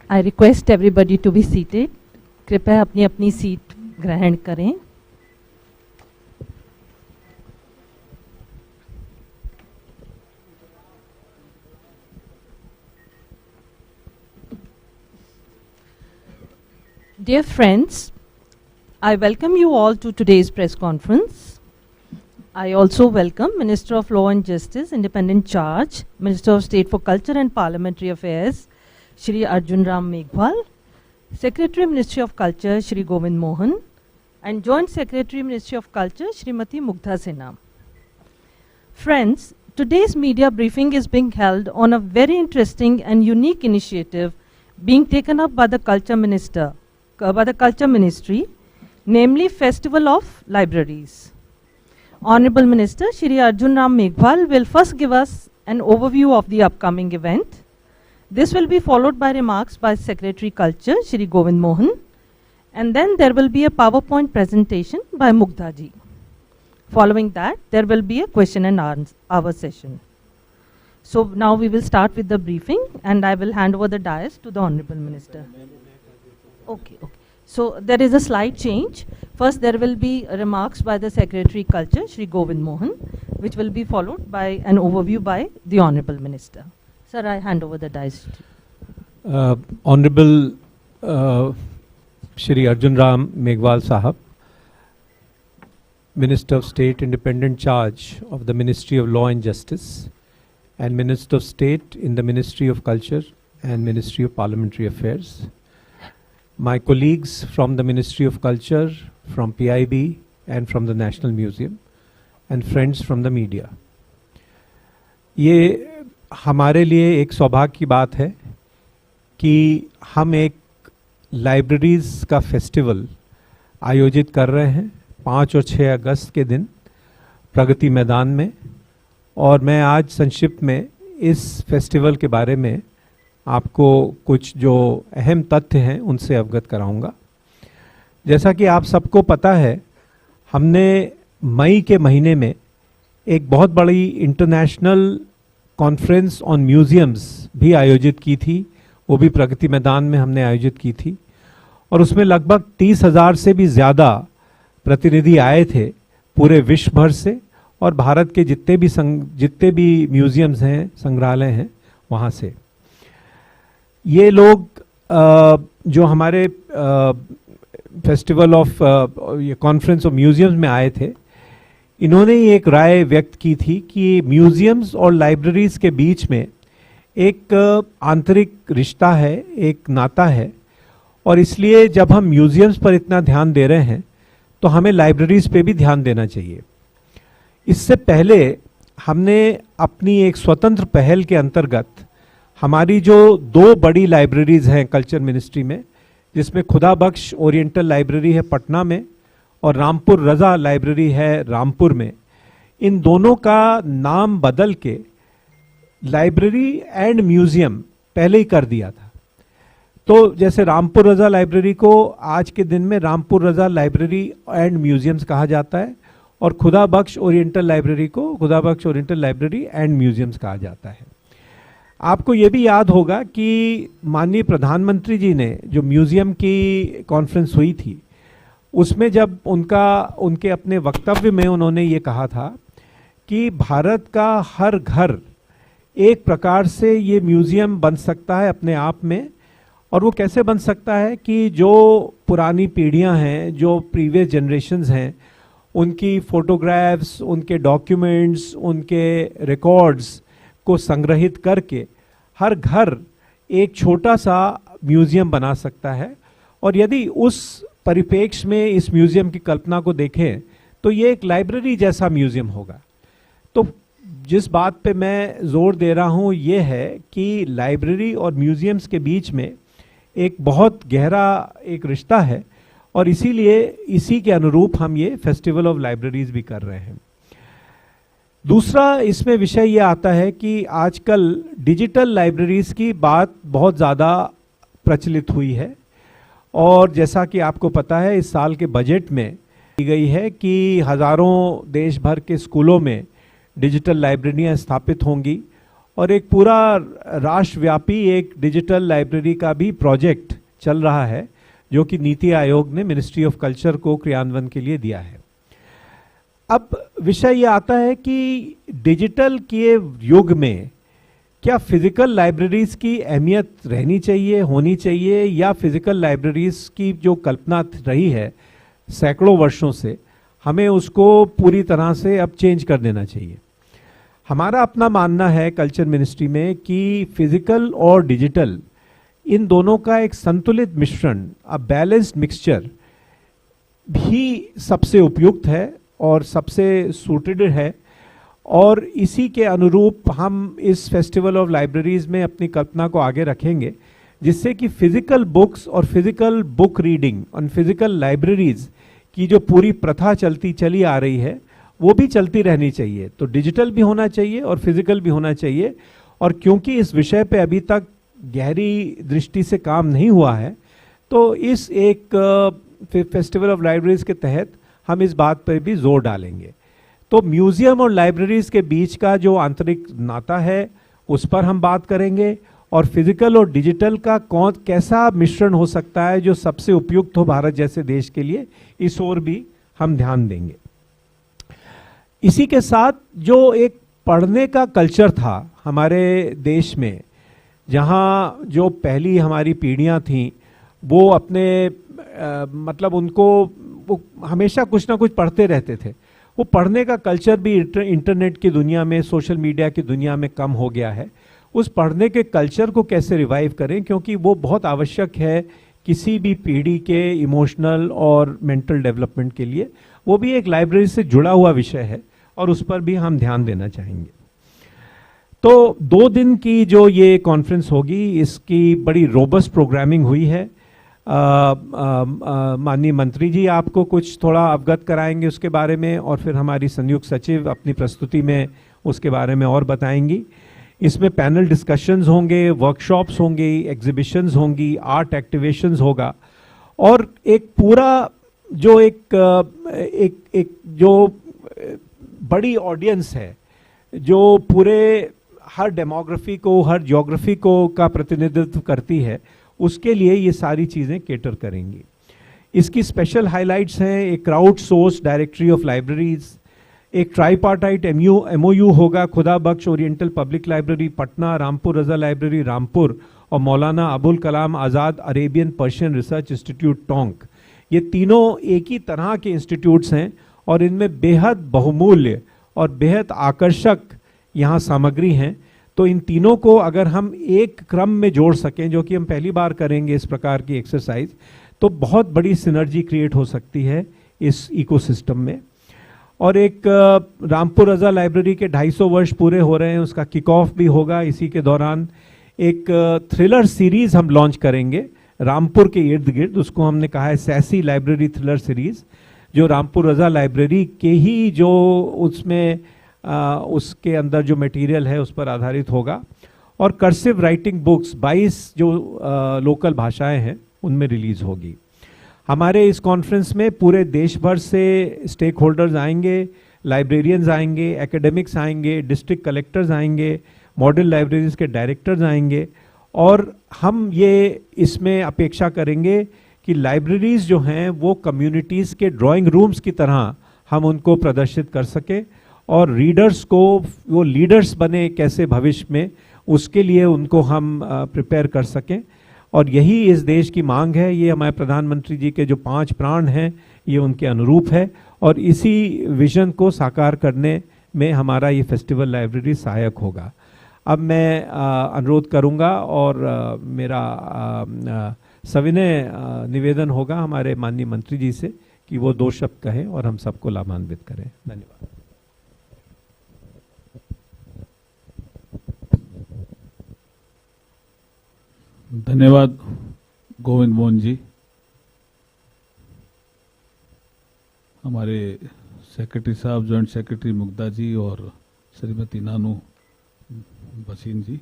I request everybody to be seated. कृपया अपनी अपनी सीट ग्रहण करें. Dear friends, I welcome you all to today's press conference. I also welcome Minister of Law and Justice, Independent Charge, Minister of State for Culture and Parliamentary Affairs, Shri Arjun Ram Meghwal, Secretary Ministry of Culture, Shri Govind Mohan, and Joint Secretary Ministry of Culture, Shrimati Mugdha Sinha. Friends, today's media briefing is being held on a very interesting and unique initiative being taken up by the Culture Ministry, namely Festival of Libraries. Honorable Minister Shri Arjun Ram Meghwal will first give us an overview of the upcoming event. This will be followed by remarks by Secretary Culture Shri Govind Mohan, and then there will be a PowerPoint presentation by Mugdha ji. Following that, there will be a question and answer session. So now we will start with the briefing, and I will hand over the dais to the Honorable Minister. Okay. So there is a slight change. First there will be remarks by the Secretary Culture, Shri Govind Mohan, which will be followed by an overview by the Honorable Minister. Sir, I hand over the dais. Honorable Shri Arjun Ram Meghwal Sahab, Minister of State, Independent Charge of the Ministry of Law and Justice, and Minister of State in the Ministry of Culture and Ministry of Parliamentary Affairs. My colleagues from the Ministry of Culture, from PIB and from the National Museum, and friends from the media. ये हमारे लिए एक सौभाग्य की बात है कि हम एक लाइब्रेरीज का फेस्टिवल आयोजित कर रहे हैं 5 और 6 अगस्त के दिन प्रगति मैदान में, और मैं आज संक्षिप्त में इस फेस्टिवल के बारे में आपको कुछ जो अहम तथ्य हैं उनसे अवगत कराऊंगा। जैसा कि आप सबको पता है, हमने मई के महीने में एक बहुत बड़ी इंटरनेशनल कॉन्फ्रेंस ऑन म्यूजियम्स भी आयोजित की थी, वो भी प्रगति मैदान में हमने आयोजित की थी, और उसमें लगभग 30,000 से भी ज़्यादा प्रतिनिधि आए थे पूरे विश्व भर से, और भारत के जितने भी म्यूजियम्स हैं, संग्रहालय हैं, वहाँ से ये लोग जो हमारे फेस्टिवल ऑफ ये कॉन्फ्रेंस ऑफ म्यूजियम्स में आए थे, इन्होंने एक राय व्यक्त की थी कि म्यूजियम्स और लाइब्रेरीज के बीच में एक आंतरिक रिश्ता है, एक नाता है, और इसलिए जब हम म्यूजियम्स पर इतना ध्यान दे रहे हैं तो हमें लाइब्रेरीज पे भी ध्यान देना चाहिए। इससे पहले हमने अपनी एक स्वतंत्र पहल के अंतर्गत हमारी जो 2 बड़ी लाइब्रेरीज हैं कल्चर मिनिस्ट्री में, जिसमें खुदा बख्श ओरिएंटल लाइब्रेरी है पटना में और रामपुर रजा लाइब्रेरी है रामपुर में, इन दोनों का नाम बदल के लाइब्रेरी एंड म्यूजियम पहले ही कर दिया था। तो जैसे रामपुर रजा लाइब्रेरी को आज के दिन में Rampur Raza library and museums कहा जाता है, और खुदा बख्श ओरिएंटल लाइब्रेरी को खुदा Bakhsh oriental library and museums कहा जाता है। आपको ये भी याद होगा कि माननीय प्रधानमंत्री जी ने जो म्यूजियम की कॉन्फ्रेंस हुई थी, उसमें जब उनके अपने वक्तव्य में उन्होंने ये कहा था कि भारत का हर घर एक प्रकार से ये म्यूजियम बन सकता है अपने आप में, और वो कैसे बन सकता है कि जो पुरानी पीढ़ियां हैं, जो प्रीवियस जनरेशन्स हैं, उनकी फोटोग्राफ्स, उनके डॉक्यूमेंट्स, उनके रिकॉर्ड्स को संग्रहित करके हर घर एक छोटा सा म्यूजियम बना सकता है। और यदि उस परिप्रेक्ष्य में इस म्यूजियम की कल्पना को देखें तो ये एक लाइब्रेरी जैसा म्यूजियम होगा। तो जिस बात पे मैं जोर दे रहा हूँ ये है कि लाइब्रेरी और म्यूजियम्स के बीच में एक बहुत गहरा एक रिश्ता है, और इसीलिए इसी के अनुरूप हम ये फेस्टिवल ऑफ लाइब्रेरीज भी कर रहे हैं। दूसरा इसमें विषय ये आता है कि आजकल डिजिटल लाइब्रेरीज की बात बहुत ज़्यादा प्रचलित हुई है, और जैसा कि आपको पता है इस साल के बजट में की गई है कि हज़ारों देश भर के स्कूलों में डिजिटल लाइब्रेरियाँ स्थापित होंगी, और एक पूरा राष्ट्रव्यापी एक डिजिटल लाइब्रेरी का भी प्रोजेक्ट चल रहा है, जो कि नीति आयोग ने मिनिस्ट्री ऑफ कल्चर को क्रियान्वयन के लिए दिया है। अब विषय ये आता है कि डिजिटल के युग में क्या फिजिकल लाइब्रेरीज की अहमियत रहनी चाहिए, होनी चाहिए, या फिजिकल लाइब्रेरीज की जो कल्पना रही है सैकड़ों वर्षों से, हमें उसको पूरी तरह से अब चेंज कर देना चाहिए। हमारा अपना मानना है कल्चर मिनिस्ट्री में कि फिजिकल और डिजिटल इन दोनों का एक संतुलित मिश्रण, अ बैलेंस्ड मिक्सचर भी सबसे उपयुक्त है और सबसे सूटेड है, और इसी के अनुरूप हम इस फेस्टिवल ऑफ लाइब्रेरीज में अपनी कल्पना को आगे रखेंगे, जिससे कि फिजिकल बुक्स और फिजिकल बुक रीडिंग और फिजिकल लाइब्रेरीज की जो पूरी प्रथा चली आ रही है वो भी चलती रहनी चाहिए। तो डिजिटल भी होना चाहिए और फिजिकल भी होना चाहिए। और क्योंकि इस विषय पे अभी तक गहरी दृष्टि से काम नहीं हुआ है, तो इस एक फेस्टिवल ऑफ लाइब्रेरीज के तहत हम इस बात पर भी जोर डालेंगे। तो म्यूजियम और लाइब्रेरीज के बीच का जो आंतरिक नाता है उस पर हम बात करेंगे, और फिजिकल और डिजिटल का कैसा मिश्रण हो सकता है जो सबसे उपयुक्त हो भारत जैसे देश के लिए, इस ओर भी हम ध्यान देंगे। इसी के साथ जो एक पढ़ने का कल्चर था हमारे देश में, जहाँ जो पहली हमारी पीढ़ियाँ थीं वो अपने मतलब उनको वो हमेशा कुछ ना कुछ पढ़ते रहते थे, वो पढ़ने का कल्चर भी इंटरनेट की दुनिया में, सोशल मीडिया की दुनिया में कम हो गया है। उस पढ़ने के कल्चर को कैसे रिवाइव करें, क्योंकि वो बहुत आवश्यक है किसी भी पीढ़ी के इमोशनल और मेंटल डेवलपमेंट के लिए। वो भी एक लाइब्रेरी से जुड़ा हुआ विषय है और उस पर भी हम ध्यान देना चाहेंगे। तो 2 दिन की जो ये कॉन्फ्रेंस होगी, इसकी बड़ी रोबस्ट प्रोग्रामिंग हुई है। माननीय मंत्री जी आपको कुछ थोड़ा अवगत कराएंगे उसके बारे में, और फिर हमारी संयुक्त सचिव अपनी प्रस्तुति में उसके बारे में और बताएंगी। इसमें पैनल डिस्कशंस होंगे, वर्कशॉप्स होंगे, एग्जीबिशंस होंगी, आर्ट एक्टिवेशंस होगा, और एक पूरा जो एक जो बड़ी ऑडियंस है जो पूरे हर डेमोग्राफी को, हर ज्योग्राफी को का प्रतिनिधित्व करती है, उसके लिए ये सारी चीज़ें केटर करेंगी। इसकी स्पेशल हाइलाइट्स हैं एक crowd source directory of libraries, एक ट्राईपार्टाइट MOU होगा Khuda Bakhsh oriental public library Patna, Rampur Raza library Rampur और Maulana Abul Kalam Azad Arabian Persian research institute Tonk. ये तीनों एक ही तरह के इंस्टीट्यूट्स हैं और इनमें बेहद बहुमूल्य और बेहद आकर्षक यहाँ सामग्री हैं। तो इन तीनों को अगर हम एक क्रम में जोड़ सकें, जो कि हम पहली बार करेंगे इस प्रकार की एक्सरसाइज, तो बहुत बड़ी सिनर्जी क्रिएट हो सकती है इस इकोसिस्टम में। और एक रामपुर रजा लाइब्रेरी के 250 वर्ष पूरे हो रहे हैं, उसका किक ऑफ भी होगा। इसी के दौरान एक थ्रिलर सीरीज हम लॉन्च करेंगे रामपुर के इर्द गिर्द, उसको हमने कहा है सैसी लाइब्रेरी थ्रिलर सीरीज, जो रामपुर रजा लाइब्रेरी के ही जो उसमें उसके अंदर जो मटेरियल है उस पर आधारित होगा। और कर्सिव राइटिंग बुक्स 22 जो लोकल भाषाएं हैं उनमें रिलीज होगी। हमारे इस कॉन्फ्रेंस में पूरे देश भर से स्टेक होल्डर्स आएंगे, लाइब्रेरियंस आएंगे, एकेडमिक्स आएंगे, डिस्ट्रिक्ट कलेक्टर्स आएंगे, मॉडल लाइब्रेरीज के डायरेक्टर्स आएंगे, और हम ये इसमें अपेक्षा करेंगे कि लाइब्रेरीज जो हैं वो कम्युनिटीज़ के ड्राइंग रूम्स की तरह हम उनको प्रदर्शित कर सकें, और रीडर्स को वो लीडर्स बने कैसे भविष्य में, उसके लिए उनको हम प्रिपेयर कर सकें। और यही इस देश की मांग है। ये हमारे प्रधानमंत्री जी के जो 5 प्राण हैं ये उनके अनुरूप है, और इसी विजन को साकार करने में हमारा ये फेस्टिवल लाइब्रेरी सहायक होगा। अब मैं अनुरोध करूंगा और मेरा सविनय निवेदन होगा हमारे माननीय मंत्री जी से कि वो 2 शब्द कहें और हम सबको लाभान्वित करें। धन्यवाद। धन्यवाद गोविंद मोहन जी। हमारे सेक्रेटरी साहब, जॉइंट सेक्रेटरी मुग्धा जी और श्रीमती नानू भसीन जी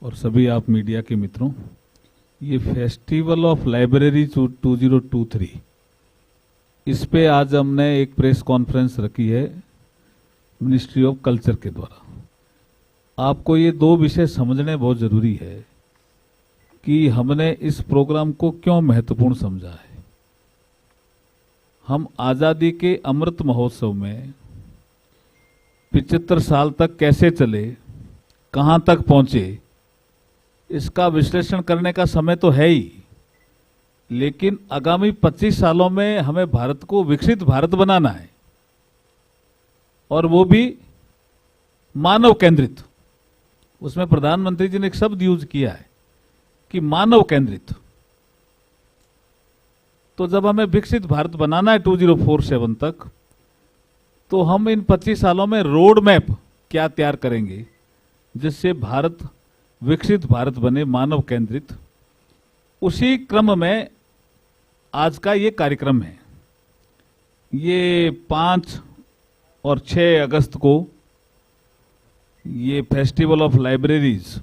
और सभी आप मीडिया के मित्रों, ये फेस्टिवल ऑफ लाइब्रेरी 2023, इस पे आज हमने एक प्रेस कॉन्फ्रेंस रखी है मिनिस्ट्री ऑफ कल्चर के द्वारा। आपको ये दो विषय समझने बहुत जरूरी है कि हमने इस प्रोग्राम को क्यों महत्वपूर्ण समझा है। हम आजादी के अमृत महोत्सव में 75 साल तक कैसे चले, कहां तक पहुंचे, इसका विश्लेषण करने का समय तो है ही, लेकिन आगामी 25 सालों में हमें भारत को विकसित भारत बनाना है, और वो भी मानव केंद्रित। उसमें प्रधानमंत्री जी ने एक शब्द यूज किया है कि मानव केंद्रित। तो जब हमें विकसित भारत बनाना है 2047 तक, तो हम इन 25 सालों में रोड मैप क्या तैयार करेंगे जिससे भारत विकसित भारत बने, मानव केंद्रित। उसी क्रम में आज का ये कार्यक्रम है। ये 5 और 6 अगस्त को ये फेस्टिवल ऑफ लाइब्रेरीज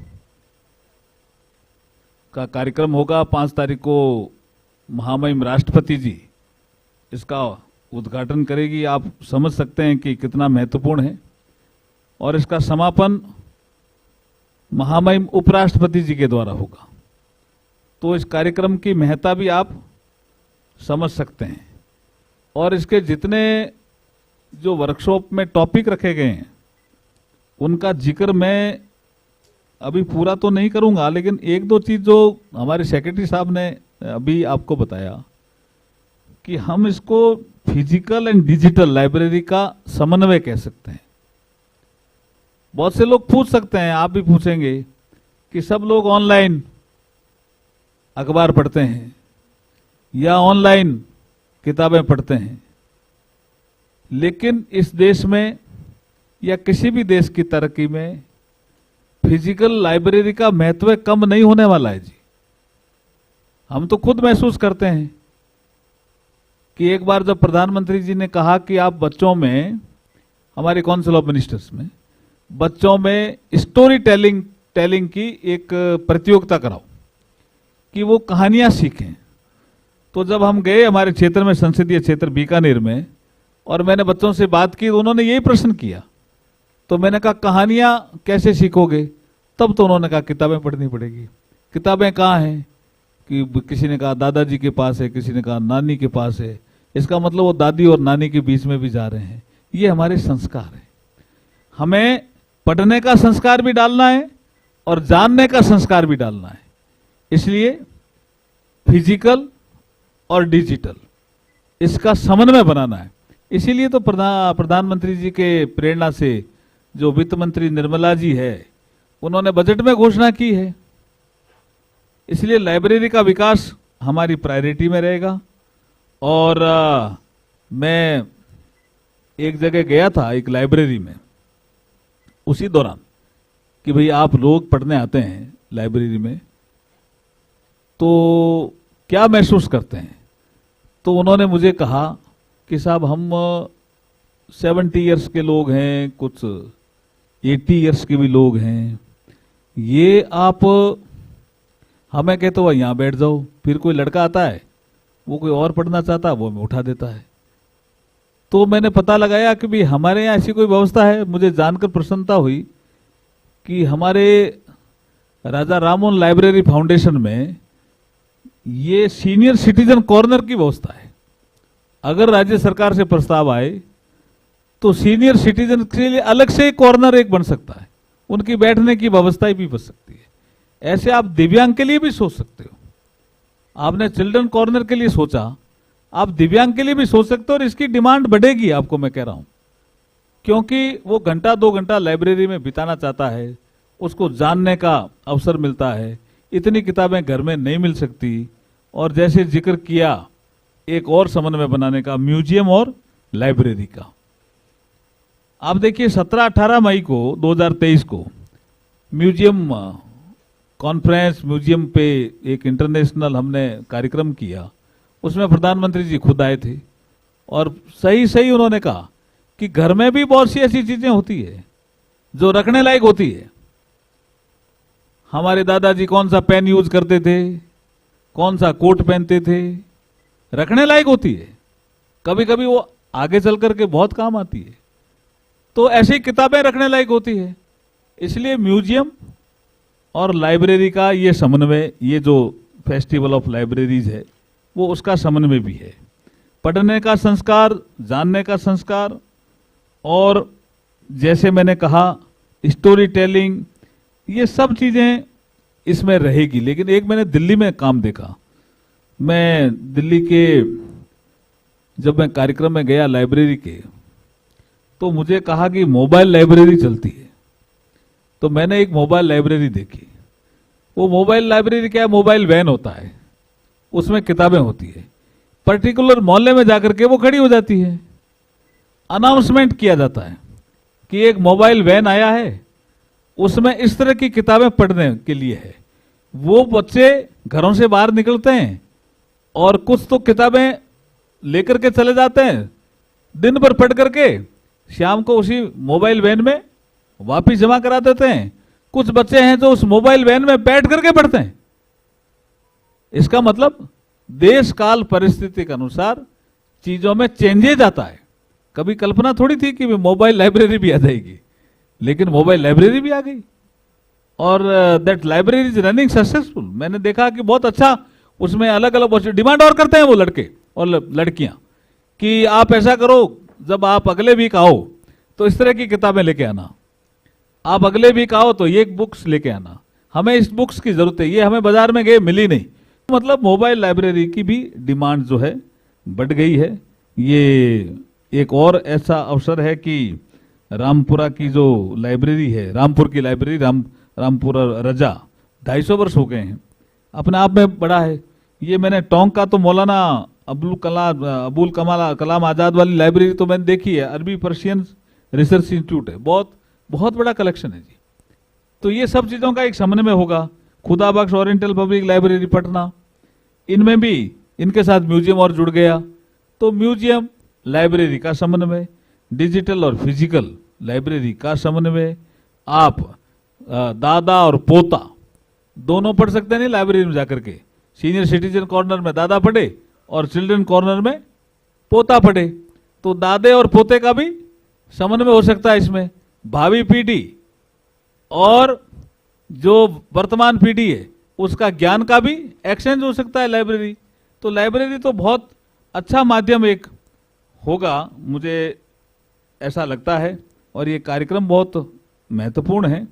का कार्यक्रम होगा। 5 तारीख को महामहिम राष्ट्रपति जी इसका उद्घाटन करेगी। आप समझ सकते हैं कि कितना महत्वपूर्ण है। और इसका समापन महामहिम उपराष्ट्रपति जी के द्वारा होगा। तो इस कार्यक्रम की महत्ता भी आप समझ सकते हैं। और इसके जितने जो वर्कशॉप में टॉपिक रखे गए हैं उनका जिक्र मैं अभी पूरा तो नहीं करूंगा, लेकिन एक दो चीज जो हमारे सेक्रेटरी साहब ने अभी आपको बताया कि हम इसको फिजिकल एंड डिजिटल लाइब्रेरी का समन्वय कह सकते हैं। बहुत से लोग पूछ सकते हैं, आप भी पूछेंगे कि सब लोग ऑनलाइन अखबार पढ़ते हैं या ऑनलाइन किताबें पढ़ते हैं, लेकिन इस देश में या किसी भी देश की तरक्की में फिजिकल लाइब्रेरी का महत्व कम नहीं होने वाला है जी। हम तो खुद महसूस करते हैं कि एक बार जब प्रधानमंत्री जी ने कहा कि आप बच्चों में, हमारे काउंसिल ऑफ मिनिस्टर्स में, बच्चों में स्टोरी टेलिंग की एक प्रतियोगिता कराओ कि वो कहानियां सीखें। तो जब हम गए हमारे क्षेत्र में, संसदीय क्षेत्र बीकानेर में, और मैंने बच्चों से बात की तो उन्होंने यही प्रश्न किया। तो मैंने कहा कहानियां कैसे सीखोगे? तब तो उन्होंने कहा किताबें पढ़नी पड़ेगी। किताबें कहाँ हैं? कि किसी ने कहा दादाजी के पास है, किसी ने कहा नानी के पास है। इसका मतलब वो दादी और नानी के बीच में भी जा रहे हैं। ये हमारे संस्कार है। हमें पढ़ने का संस्कार भी डालना है और जानने का संस्कार भी डालना है। इसलिए फिजिकल और डिजिटल इसका समन्वय बनाना है। इसीलिए तो प्रधानमंत्री जी के प्रेरणा से जो वित्त मंत्री निर्मला जी है, उन्होंने बजट में घोषणा की है। इसलिए लाइब्रेरी का विकास हमारी प्रायोरिटी में रहेगा। और मैं एक जगह गया था, एक लाइब्रेरी में, उसी दौरान कि भाई आप लोग पढ़ने आते हैं लाइब्रेरी में तो क्या महसूस करते हैं? तो उन्होंने मुझे कहा कि साहब हम 70 इयर्स के लोग हैं, कुछ 80 इयर्स के भी लोग हैं, ये आप हमें कहते हो यहाँ बैठ जाओ, फिर कोई लड़का आता है वो कोई और पढ़ना चाहता है वो हमें उठा देता है। तो मैंने पता लगाया कि भी हमारे यहाँ ऐसी कोई व्यवस्था है। मुझे जानकर प्रसन्नता हुई कि हमारे राजा राममोहन लाइब्रेरी फाउंडेशन में ये सीनियर सिटीजन कॉर्नर की व्यवस्था है। अगर राज्य सरकार से प्रस्ताव आए तो सीनियर सिटीजन के लिए अलग से कॉर्नर एक बन सकता है, उनकी बैठने की व्यवस्था भी बन सकती है। ऐसे आप दिव्यांग के लिए भी सोच सकते हो। आपने चिल्ड्रन कॉर्नर के लिए सोचा, आप दिव्यांग के लिए भी सोच सकते हो। और इसकी डिमांड बढ़ेगी, आपको मैं कह रहा हूं, क्योंकि वो घंटा 2 घंटा लाइब्रेरी में बिताना चाहता है, उसको जानने का अवसर मिलता है। इतनी किताबें घर में नहीं मिल सकती। और जैसे जिक्र किया एक और समन्वय बनाने का, म्यूजियम और लाइब्रेरी का। आप देखिए 17-18 मई को 2023 को म्यूजियम कॉन्फ्रेंस, म्यूजियम पे एक इंटरनेशनल हमने कार्यक्रम किया। उसमें प्रधानमंत्री जी खुद आए थे और सही उन्होंने कहा कि घर में भी बहुत सी ऐसी चीजें होती है जो रखने लायक होती है। हमारे दादाजी कौन सा पेन यूज करते थे, कौन सा कोट पहनते थे, रखने लायक होती है। कभी कभी वो आगे चल करके बहुत काम आती है। तो ऐसी किताबें रखने लायक होती है। इसलिए म्यूजियम और लाइब्रेरी का ये समन्वय, ये जो फेस्टिवल ऑफ लाइब्रेरीज है वो उसका समन्वय भी है। पढ़ने का संस्कार, जानने का संस्कार, और जैसे मैंने कहा स्टोरी टेलिंग, ये सब चीजें इसमें रहेगी। लेकिन एक मैंने दिल्ली में काम देखा, मैं दिल्ली के जब मैं कार्यक्रम में गया लाइब्रेरी के, तो मुझे कहा कि मोबाइल लाइब्रेरी चलती है। तो मैंने एक मोबाइल लाइब्रेरी देखी। वो मोबाइल लाइब्रेरी क्या है, मोबाइल वैन होता है, उसमें किताबें होती है, पर्टिकुलर मोहल्ले में जाकर के वो खड़ी हो जाती है, अनाउंसमेंट किया जाता है कि एक मोबाइल वैन आया है, उसमें इस तरह की किताबें पढ़ने के लिए है। वो बच्चे घरों से बाहर निकलते हैं और कुछ तो किताबें लेकर के चले जाते हैं, दिन भर पढ़ करके शाम को उसी मोबाइल वैन में वापिस जमा करा देते हैं। कुछ बच्चे हैं जो उस मोबाइल वैन में बैठ करके पढ़ते हैं। इसका मतलब देश काल परिस्थिति के अनुसार चीजों में चेंजेज आता है। कभी कल्पना थोड़ी थी कि मोबाइल लाइब्रेरी भी आ जाएगी, लेकिन मोबाइल लाइब्रेरी भी आ गई और that library is running successful. मैंने देखा कि बहुत अच्छा उसमें अलग अलग डिमांड और करते हैं वो लड़के और लड़कियां कि आप ऐसा करो, जब आप अगले वीक आओ तो इस तरह की किताबें लेके आना, आप अगले वीक आओ तो ये बुक्स लेके आना, हमें इस बुक्स की जरूरत है, ये हमें बाजार में गए मिली नहीं। मतलब मोबाइल लाइब्रेरी की भी डिमांड जो है बढ़ गई है। ये एक और ऐसा अवसर है कि रामपुरा की जो लाइब्रेरी है, रामपुर की लाइब्रेरी, रामपुरा रजा 250 वर्ष हो गए हैं, अपने आप में बड़ा है। ये मैंने टोंक का तो मौलाना अबुल कलाम आजाद वाली लाइब्रेरी तो मैंने देखी है, अरबी पर्शियन रिसर्च इंस्टीट्यूट है, बहुत बड़ा कलेक्शन है जी। तो ये सब चीजों का एक समन्वय होगा। Khuda Bakhsh oriental public library Patna, इनमें भी इनके साथ म्यूजियम और जुड़ गया। तो म्यूजियम लाइब्रेरी का समन्वय, डिजिटल और फिजिकल लाइब्रेरी का समन्वय। आप दादा और पोता दोनों पढ़ सकते नहीं लाइब्रेरी में जाकर के। सीनियर सिटीजन कॉर्नर में दादा पढ़े और चिल्ड्रन कॉर्नर में पोता पढ़े, तो दादे और पोते का भी समन्वय हो सकता है इसमें। भावी पीढ़ी और जो वर्तमान पीढ़ी है उसका ज्ञान का भी एक्सचेंज हो सकता है लाइब्रेरी। तो लाइब्रेरी तो बहुत अच्छा माध्यम एक होगा, मुझे ऐसा लगता है। और ये कार्यक्रम बहुत महत्वपूर्ण है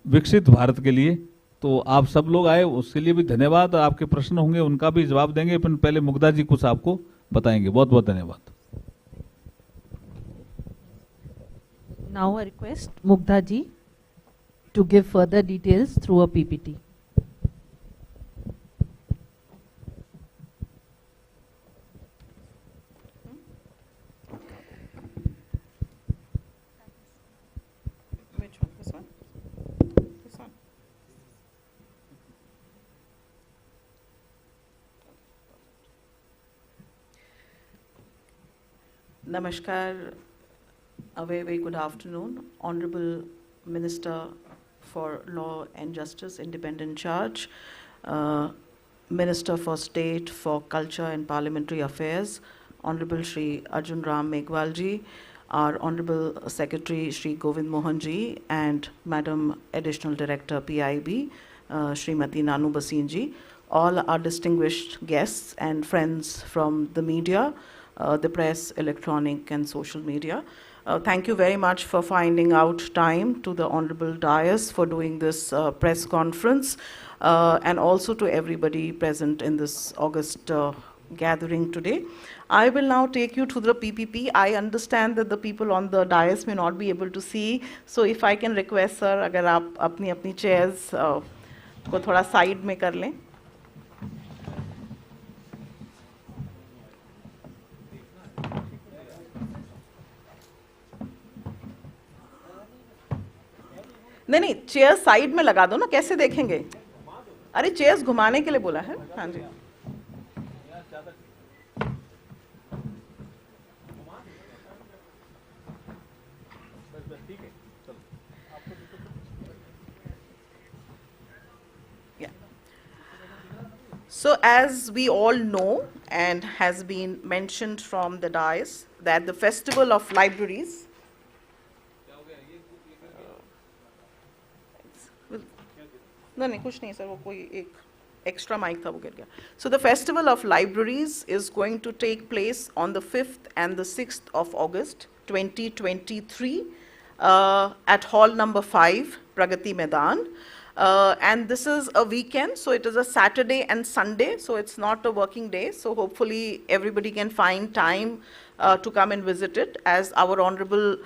विकसित भारत के लिए। तो आप सब लोग आए उसके लिए भी धन्यवाद। आपके प्रश्न होंगे उनका भी जवाब देंगे, पर पहले मुग्धा जी कुछ आपको बताएंगे। बहुत बहुत धन्यवाद। Now I request Mugdha ji to give further details through a PPT. Which one? This one? This one? Namaskar. A very, very good afternoon. Honorable Minister for Law and Justice, Independent Charge, Minister for State for Culture and Parliamentary Affairs, Honorable Shri Arjun Ram Meghwal ji, our Honorable Secretary Shri Govind Mohan ji, and Madam Additional Director PIB, Srimati Nanu Basin ji, all our distinguished guests and friends from the media, the press, electronic and social media. Thank you very much for finding out time to the Honorable Dais for doing this press conference, and also to everybody present in this August gathering today. I will now take you to the PPP. I understand that the people on the dais may not be able to see, so if I can request, sir, अगर आप अपनी chairs को थोड़ा side में कर लें. नहीं, chairs side में लगा दो ना, कैसे देखेंगे? अरे चेयर्स घुमाने के लिए बोला है। हाँ जी। Yeah. So as we all know and has been mentioned from the dais, that the Festival of Libraries नहीं कुछ नहीं सर, वो कोई एक extra mic था वो गिर गया. So the Festival of Libraries is going to take place on the 5th and the 6th of August 2023 at hall number 5, Pragati Maidan. And this is a weekend, so it is a Saturday and Sunday, so it's not a working day. So hopefully everybody can find time to come and visit it. As our Honorable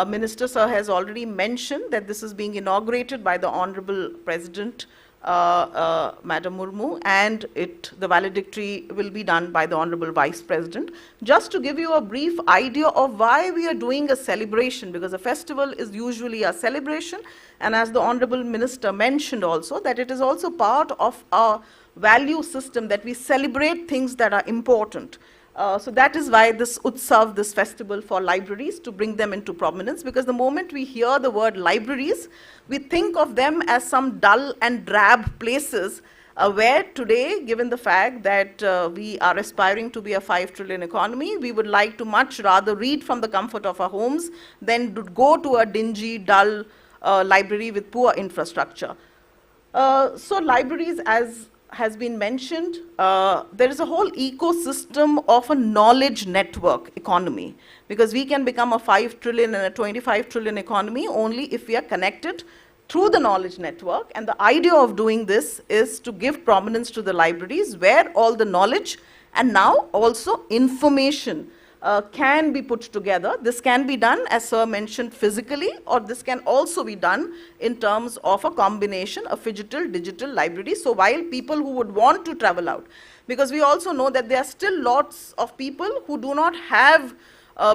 Minister Sir has already mentioned that this is being inaugurated by the Honorable President Madam Murmu, and the valedictory will be done by the Honorable Vice President. Just to give you a brief idea of why we are doing a celebration, because a festival is usually a celebration, and as the Honorable Minister mentioned also, that it is also part of our value system that we celebrate things that are important. So that is why this Utsav, this festival for libraries, to bring them into prominence, because the moment we hear the word libraries, we think of them as some dull and drab places where today, given the fact that we are aspiring to be a 5 trillion economy, we would like to much rather read from the comfort of our homes than to go to a dingy, dull library with poor infrastructure. So libraries, as has been mentioned, there is a whole ecosystem of a knowledge network economy, because we can become a 5 trillion and a 25 trillion economy only if we are connected through the knowledge network. And the idea of doing this is to give prominence to the libraries where all the knowledge and now also information can be put together. This can be done, as Sir mentioned, physically, or this can also be done in terms of a combination of digital library. So while people who would want to travel out, because we also know that there are still lots of people who do not have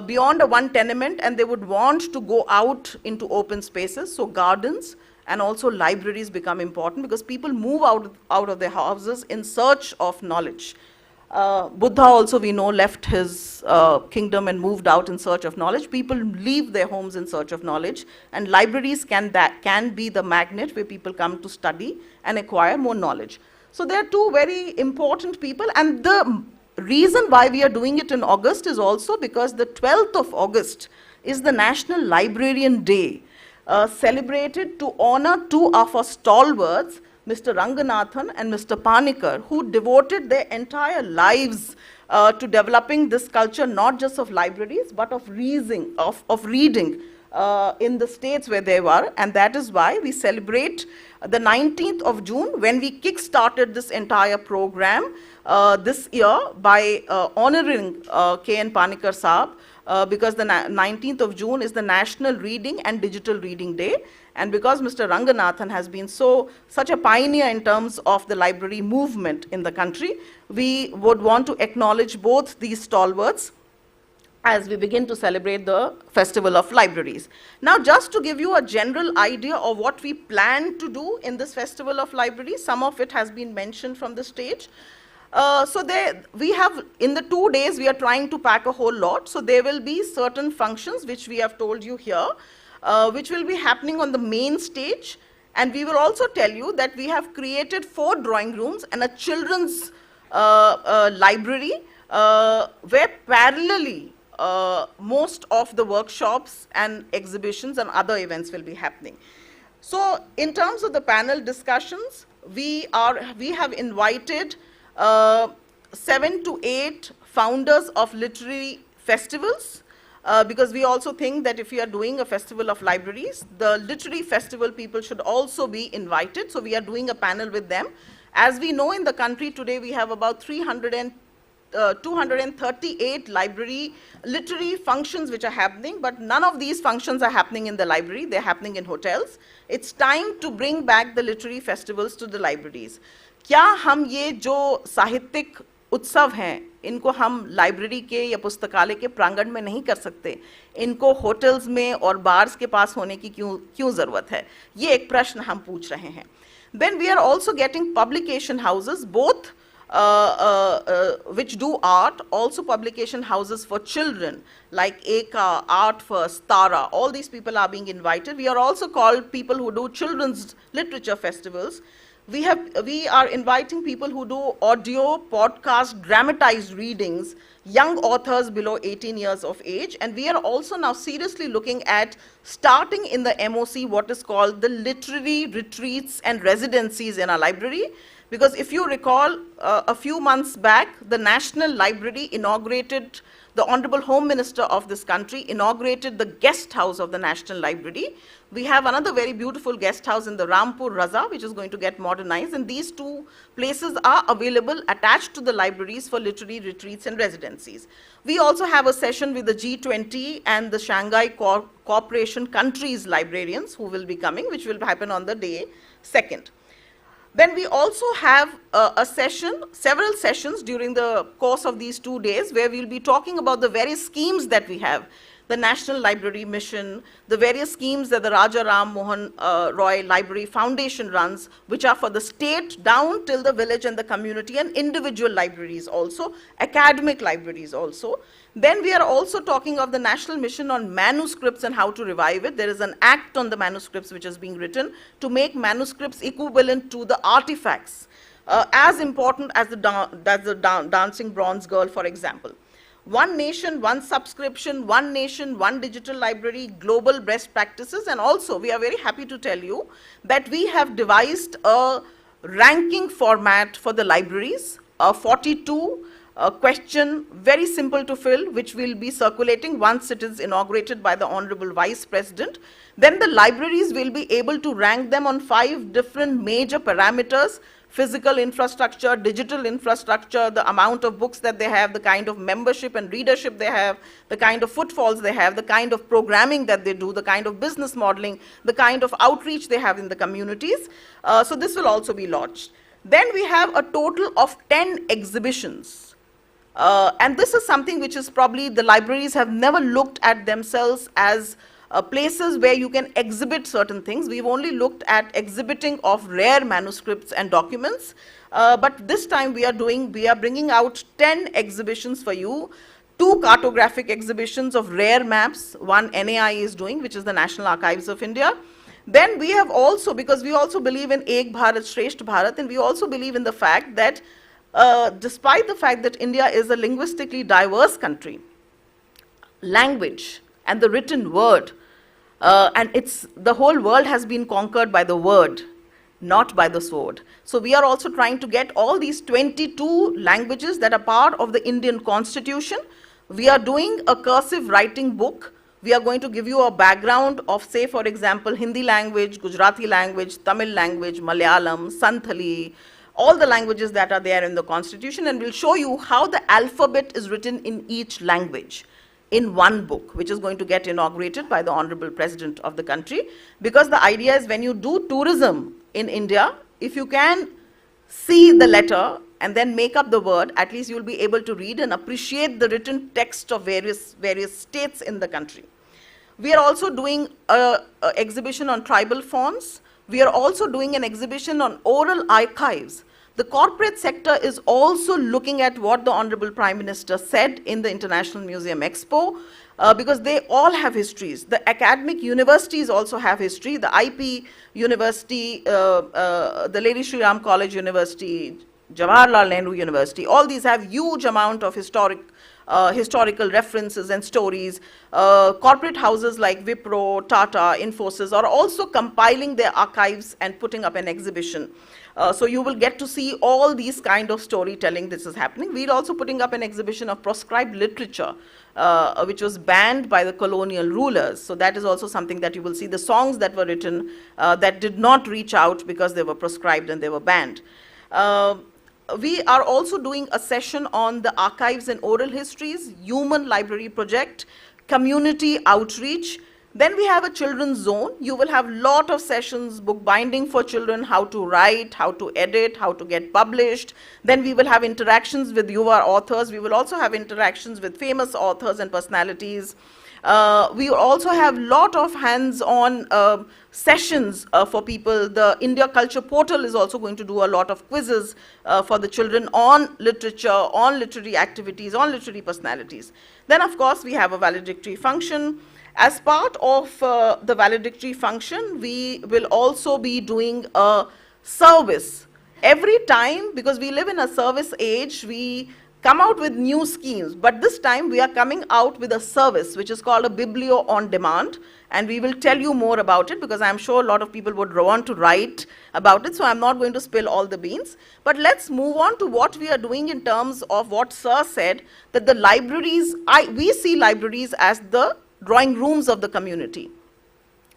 beyond a one tenement and they would want to go out into open spaces. So gardens and also libraries become important, because people move out of their houses in search of knowledge. Buddha also, we know, left his kingdom and moved out in search of knowledge. People leave their homes in search of knowledge, and libraries can be the magnet where people come to study and acquire more knowledge. So there are two very important people, and the reason why we are doing it in August is also because the 12th of August is the National Librarian Day, celebrated to honor two of our stalwarts, Mr. Ranganathan and Mr. Panikkar, who devoted their entire lives to developing this culture, not just of libraries, but of reading in the states where they were. And that is why we celebrate the 19th of June, when we kick-started this entire program this year by honoring K.N. Panikkar Saab, because the 19th of June is the National Reading and Digital Reading Day. And because Mr. Ranganathan has been such a pioneer in terms of the library movement in the country, we would want to acknowledge both these stalwarts as we begin to celebrate the Festival of Libraries. Now, just to give you a general idea of what we plan to do in this Festival of Libraries, some of it has been mentioned from the stage. So we have, in the 2 days, we are trying to pack a whole lot. So there will be certain functions which we have told you here, which will be happening on the main stage. And we will also tell you that we have created 4 drawing rooms and a children's library, where parallelly most of the workshops and exhibitions and other events will be happening. So in terms of the panel discussions, we have invited 7 to 8 founders of literary festivals, because we also think that if we are doing a festival of libraries, the literary festival people should also be invited. So we are doing a panel with them. As we know, in the country today, we have about 238 literary functions which are happening, but none of these functions are happening in the library, they're happening in hotels. It's time to bring back the literary festivals to the libraries. क्या हम ये जो साहित्यिक उत्सव हैं, इनको हम library के या पुस्तकालय के प्रांगण में नहीं कर सकते, इनको होटल्स में और बार्स के पास होने की क्यों ज़रूरत है? ये एक प्रश्न हम पूछ रहे हैं. Then we are also getting publication houses, both which do art, also publication houses for children, like Eka, Art First, Tara, all these people are being invited. We are also called people who do children's literature festivals. We are inviting people who do audio, podcast, dramatized readings, young authors below 18 years of age. And we are also now seriously looking at starting in the MOC what is called the literary retreats and residencies in our library. Because if you recall, a few months back, the National Library inaugurated, the Honorable Home Minister of this country inaugurated the guest house of the National Library. We have another very beautiful guest house in the Rampur Raza, which is going to get modernized, and these two places are available attached to the libraries for literary retreats and residencies. We also have a session with the G20 and the Shanghai Cooperation countries librarians who will be coming, which will happen on the day 2nd. Then we also have several sessions during the course of these 2 days where we'll be talking about the various schemes that we have. The National Library Mission, the various schemes that the Raja Ram Mohan Roy Library Foundation runs, which are for the state down till the village and the community, and individual libraries also, academic libraries also. Then we are also talking of the National Mission on manuscripts and how to revive it. There is an act on the manuscripts which is being written to make manuscripts equivalent to the artifacts, as important as the Dancing Bronze Girl, for example. One nation, one subscription, one nation, one digital library, global best practices, and also we are very happy to tell you that we have devised a ranking format for the libraries, a 42 question, very simple to fill, which will be circulating once it is inaugurated by the Honorable Vice President. Then the libraries will be able to rank them on 5 different major parameters: physical infrastructure, digital infrastructure, the amount of books that they have, the kind of membership and readership they have, the kind of footfalls they have, the kind of programming that they do, the kind of business modeling, the kind of outreach they have in the communities. So this will also be launched. Then we have a total of 10 exhibitions. And this is something which is probably the libraries have never looked at themselves as places where you can exhibit certain things. We've only looked at exhibiting of rare manuscripts and documents, but this time we are bringing out 10 exhibitions for you. 2 cartographic exhibitions of rare maps, one NAI is doing, which is the National Archives of India. Then we have also, because we also believe in Ek Bharat, Shresth Bharat, and we also believe in the fact that despite the fact that India is a linguistically diverse country, language and the written word, and the whole world has been conquered by the word, not by the sword. So we are also trying to get all these 22 languages that are part of the Indian Constitution. We are doing a cursive writing book. We are going to give you a background of, say, for example, Hindi language, Gujarati language, Tamil language, Malayalam, Santhali, all the languages that are there in the Constitution, and we'll show you how the alphabet is written in each language in one book, which is going to get inaugurated by the Honorable President of the country. Because the idea is when you do tourism in India, if you can see the letter and then make up the word, at least you'll be able to read and appreciate the written text of various states in the country. We are also doing an exhibition on tribal forms. We are also doing an exhibition on oral archives. The corporate sector is also looking at what the Honorable Prime Minister said in the International Museum Expo, because they all have histories. The academic universities also have history. The IP University, the Lady Shri Ram College University, Jawaharlal Nehru University, all these have huge amount of historical references and stories. Corporate houses like Wipro, Tata, Infosys are also compiling their archives and putting up an exhibition. So you will get to see all these kind of storytelling that is happening. We're also putting up an exhibition of proscribed literature, which was banned by the colonial rulers. So that is also something that you will see, the songs that were written that did not reach out because they were proscribed and they were banned. We are also doing a session on the archives and oral histories, human library project, community outreach. Then we have a children's zone. You will have a lot of sessions, book binding for children, how to write, how to edit, how to get published. Then we will have interactions with Yuva authors. We will also have interactions with famous authors and personalities. We also have a lot of hands-on sessions for people. The India Culture Portal is also going to do a lot of quizzes for the children on literature, on literary activities, on literary personalities. Then, of course, we have a valedictory function. As part of the valedictory function, we will also be doing a service. Every time, because we live in a service age, we come out with new schemes. But this time we are coming out with a service which is called a Biblio on Demand, and we will tell you more about it because I'm sure a lot of people would want to write about it, so I'm not going to spill all the beans. But let's move on to what we are doing in terms of what Sir said, that the libraries, we see libraries as the drawing rooms of the community.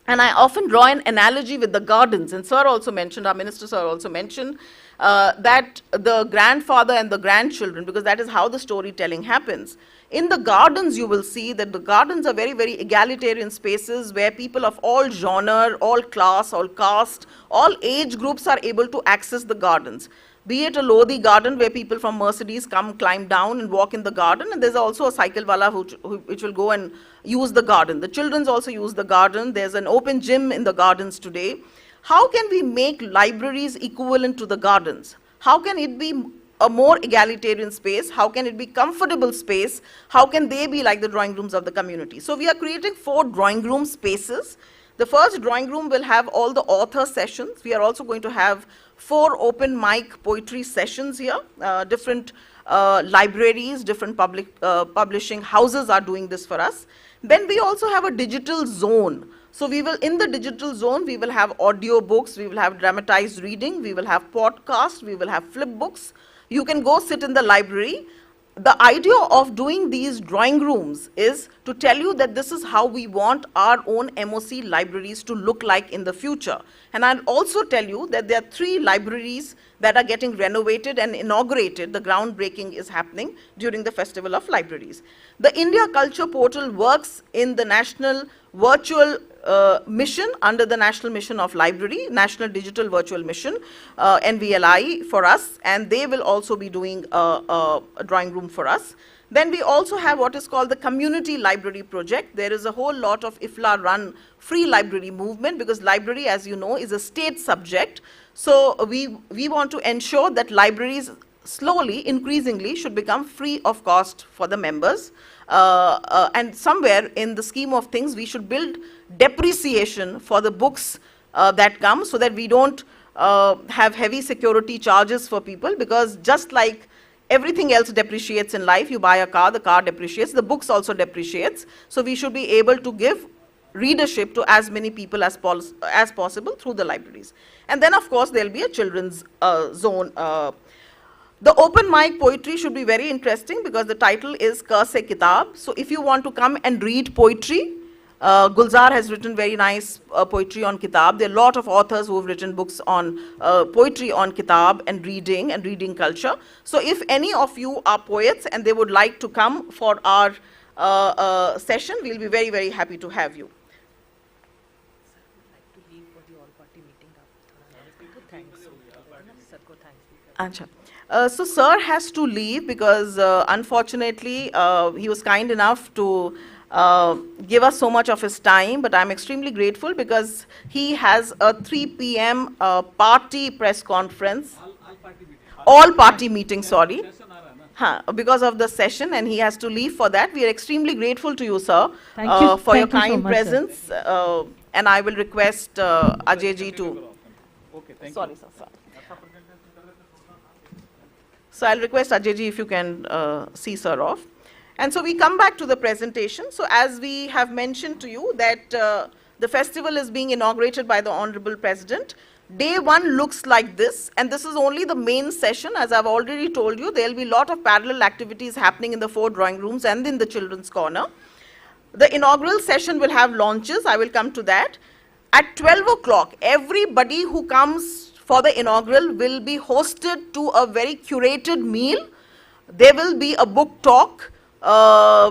And I often draw an analogy with the gardens, and Sir also mentioned, our Minister Sir also mentioned, that the grandfather and the grandchildren, because that is how the storytelling happens. In the gardens, you will see that the gardens are very, very egalitarian spaces where people of all genre, all class, all caste, all age groups are able to access the gardens. Be it a Lodi garden where people from Mercedes come, climb down and walk in the garden, and there's also a cycle wala which will go and use the garden. The children also use the garden. There's an open gym in the gardens today. How can we make libraries equivalent to the gardens? How can it be a more egalitarian space? How can it be comfortable space? How can they be like the drawing rooms of the community? So we are creating 4 drawing room spaces. The first drawing room will have all the author sessions. We are also going to have 4 open mic poetry sessions here. Different libraries, different publishing houses are doing this for us. Then we also have a digital zone. So we will, in the digital zone, we will have audio books, we will have dramatized reading, we will have podcasts, we will have flip books. You can go sit in the library. The idea of doing these drawing rooms is to tell you that this is how we want our own MOC libraries to look like in the future. And I'll also tell you that there are 3 libraries that are getting renovated and inaugurated. The groundbreaking is happening during the Festival of Libraries. The India Culture Portal works in the National Virtual Mission under the National Mission of Library, National Digital Virtual Mission, NVLI for us, and they will also be doing a drawing room for us. Then we also have what is called the Community Library Project. There is a whole lot of IFLA-run free library movement because library, as you know, is a state subject. So we want to ensure that libraries slowly, increasingly, should become free of cost for the members. And somewhere in the scheme of things, we should build depreciation for the books that come so that we don't have heavy security charges for people, because just like everything else depreciates in life, you buy a car, the car depreciates, the books also depreciates. So we should be able to give readership to as many people as possible through the libraries. And then of course there'll be a children's zone. The open mic poetry should be very interesting because the title is Ka-se-Kitab. So if you want to come and read poetry, Gulzar has written very nice poetry on Kitab. There are a lot of authors who have written books on poetry on Kitab and reading culture. So if any of you are poets and they would like to come for our session, we'll be very, very happy to have you. So Sir has to leave because unfortunately he was kind enough to give us so much of his time, but I'm extremely grateful because he has a 3 p.m. Party press conference, all party meeting, sorry, because of the session, and he has to leave for that. We are extremely grateful to you, sir, for your kind presence, and I will request Ajay ji to, sorry, sir. So I'll request Ajay ji if you can see Sir off. And so we come back to the presentation. So as we have mentioned to you that the festival is being inaugurated by the Honorable President. Day 1 looks like this, and this is only the main session. As I've already told you, there will be a lot of parallel activities happening in the 4 drawing rooms and in the children's corner. The inaugural session will have launches. I will come to that. At 12 o'clock, everybody who comes for the inaugural will be hosted to a very curated meal. There will be a book talk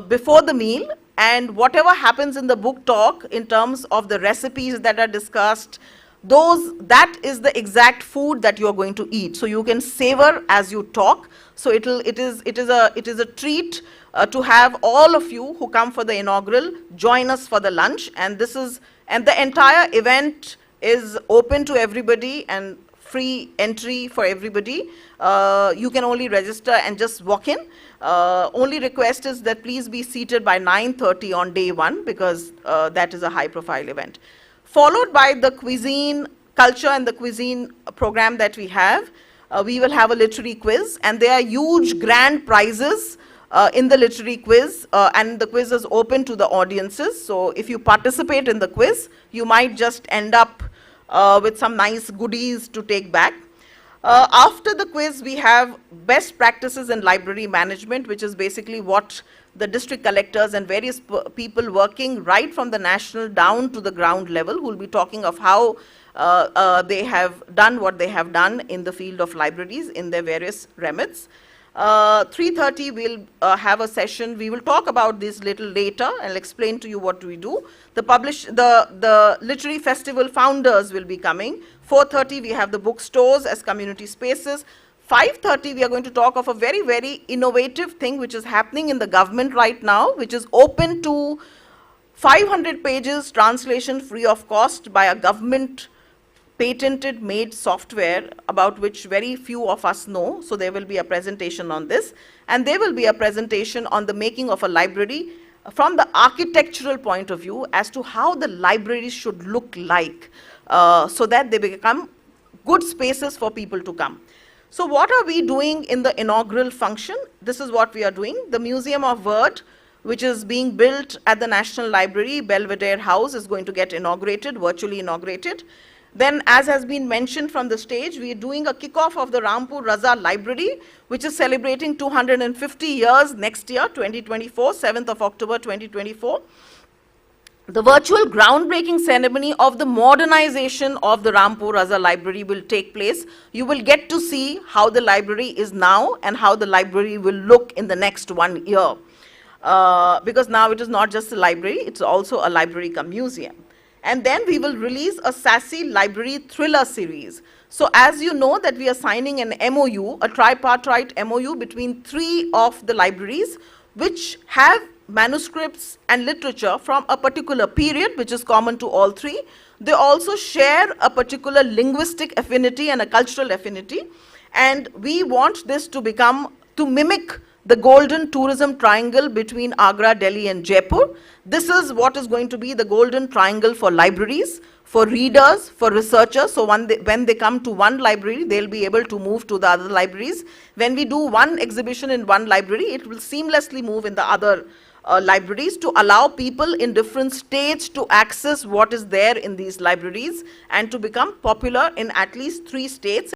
before the meal, and whatever happens in the book talk in terms of the recipes that are discussed, that is the exact food that you are going to eat. So you can savor as you talk. So it is a treat to have all of you who come for the inaugural join us for the lunch, and the entire event is open to everybody and free entry for everybody. You can only register and just walk in. Only request is that please be seated by 9:30 on day 1 because that is a high profile event. Followed by the cuisine culture and the cuisine program that we have. we will have a literary quiz, and there are huge grand prizes in the literary quiz, and the quiz is open to the audiences. So if you participate in the quiz, you might just end up with some nice goodies to take back. After the quiz, we have best practices in library management, which is basically what the district collectors and various people working right from the national down to the ground level will be talking of how they have done what they have done in the field of libraries in their various remits. 3:30 we'll have a session. We will talk about this little later. I'll explain to you what we do. The literary festival founders will be coming. 4:30 we have the bookstores as community spaces. 5:30 we are going to talk of a very, very innovative thing which is happening in the government right now, which is open to 500 pages translation free of cost by a government patented made software about which very few of us know. So there will be a presentation on this, and there will be a presentation on the making of a library from the architectural point of view as to how the libraries should look like, so that they become good spaces for people to come. So what are we doing in the inaugural function? This is what we are doing. The Museum of Word, which is being built at the National Library, Belvedere House, is going to get inaugurated, virtually inaugurated. Then, as has been mentioned from the stage, we are doing a kickoff of the Rampur Raza Library, which is celebrating 250 years next year, 2024, 7th of October 2024. The virtual groundbreaking ceremony of the modernization of the Rampur Raza Library will take place. You will get to see how the library is now and how the library will look in the next 1 year. Because now it is not just a library, it's also a library cum museum. And then we will release a sassy library thriller series. So as you know that we are signing an MOU, a tripartite MOU between 3 of the libraries, which have manuscripts and literature from a particular period, which is common to all 3. They also share a particular linguistic affinity and a cultural affinity. And we want this to mimic the golden tourism triangle between Agra, Delhi and Jaipur. This is what is going to be the golden triangle for libraries, for readers, for researchers. So when they come to one library, they'll be able to move to the other libraries. When we do one exhibition in one library, it will seamlessly move in the other libraries to allow people in different states to access what is there in these libraries and to become popular in at least 3 states.